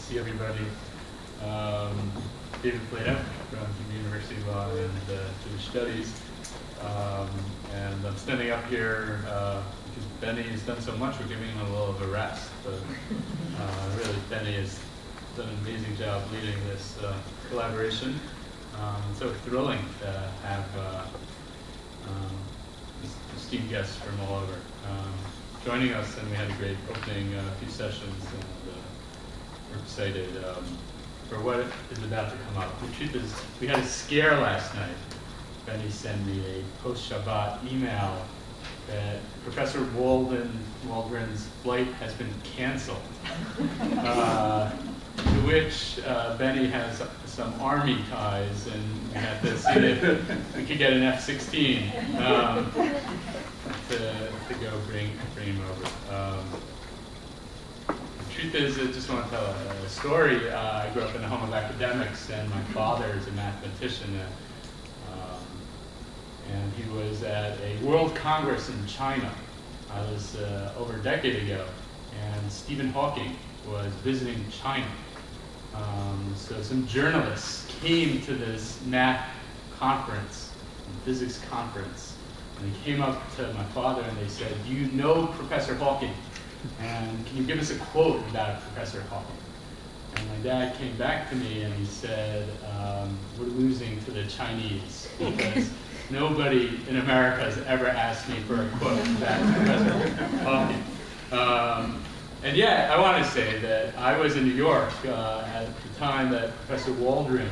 see everybody. David Playdough from the University of Law and Jewish Studies. And I'm standing up here because Benny has done so much, we're giving him a little of a rest. But really, Benny has done an amazing job leading this collaboration. So thrilling to have esteemed guests from all over joining us, and we had a great opening few sessions, and we're excited for what is about to come up. The truth is, we had a scare last night. Benny sent me a post-Shabbat email that Professor Waldron's flight has been canceled, to which Benny has some Army ties, and we had to see if we could get an F-16 to go bring him over. The truth is, I just want to tell a story. I grew up in a home of academics, and my father is a mathematician, and he was at a World Congress in China. I was over a decade ago, and Stephen Hawking was visiting China. So some journalists came to this math conference, physics conference, and they came up to my father and they said, "Do you know Professor Hawking? And can you give us a quote about Professor Hawking?" And my dad came back to me and he said, "We're losing to the Chinese because nobody in America has ever asked me for a quote about Professor Hawking." And yet, I want to say that I was in New York at the time that Professor Waldron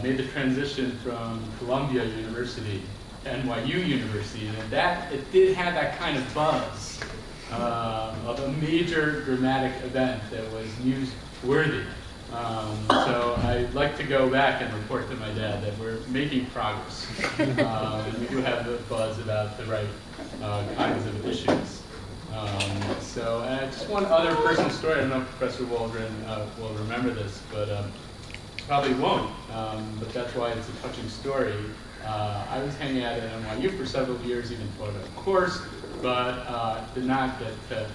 made the transition from Columbia University to NYU University, and that it did have that kind of buzz of a major dramatic event that was newsworthy. So I'd like to go back and report to my dad that we're making progress. And we do have the buzz about the right kinds of issues. So just one other personal story. I don't know if Professor Waldron will remember this, but probably won't. But that's why it's a touching story. I was hanging out at NYU for several years, even taught a course, but did not get to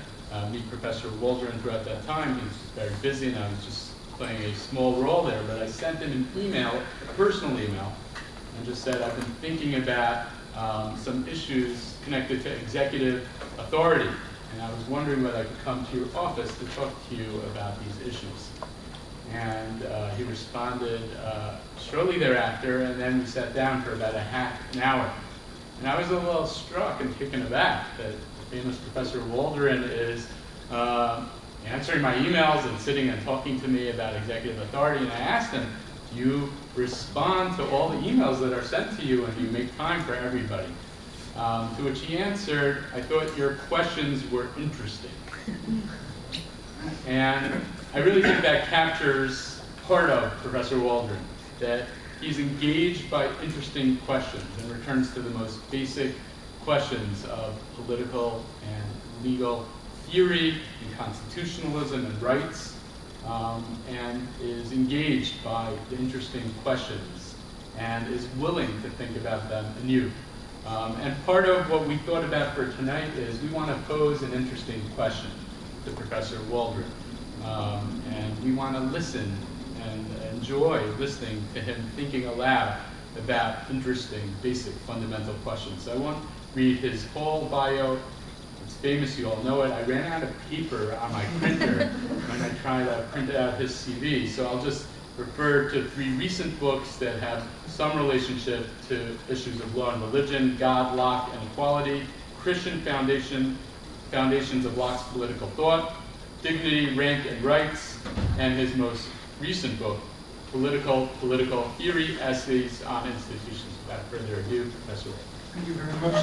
meet Professor Waldron throughout that time. He was very busy, and I was just playing a small role there. But I sent him an email, a personal email, and just said, "I've been thinking about some issues connected to executive authority, and I was wondering whether I could come to your office to talk to you about these issues." And he responded shortly thereafter, and then we sat down for about a half an hour. And I was a little struck and taken aback that the famous Professor Waldron is answering my emails and sitting and talking to me about executive authority. And I asked him, "Do you respond to all the emails that are sent to you, and do you make time for everybody?" To which he answered, "I thought your questions were interesting." And I really think that captures part of Professor Waldron, that he's engaged by interesting questions and returns to the most basic questions of political and legal theory and constitutionalism and rights, and is engaged by the interesting questions and is willing to think about them anew. And part of what we thought about for tonight is we want to pose an interesting question to Professor Waldron. And we want to listen and enjoy listening to him thinking aloud about interesting, basic, fundamental questions. So I won't read his whole bio. It's famous, you all know it. I ran out of paper on my printer when I tried to print out his CV. So I'll just refer to 3 recent books that have some relationship to issues of law and religion: God, Locke, and Equality, Christian Foundations of Locke's Political Thought, Dignity, Rank, and Rights, and his most recent book, Political Theory, Essays on Institutions. Without further ado, Professor Waldron. Thank you very much.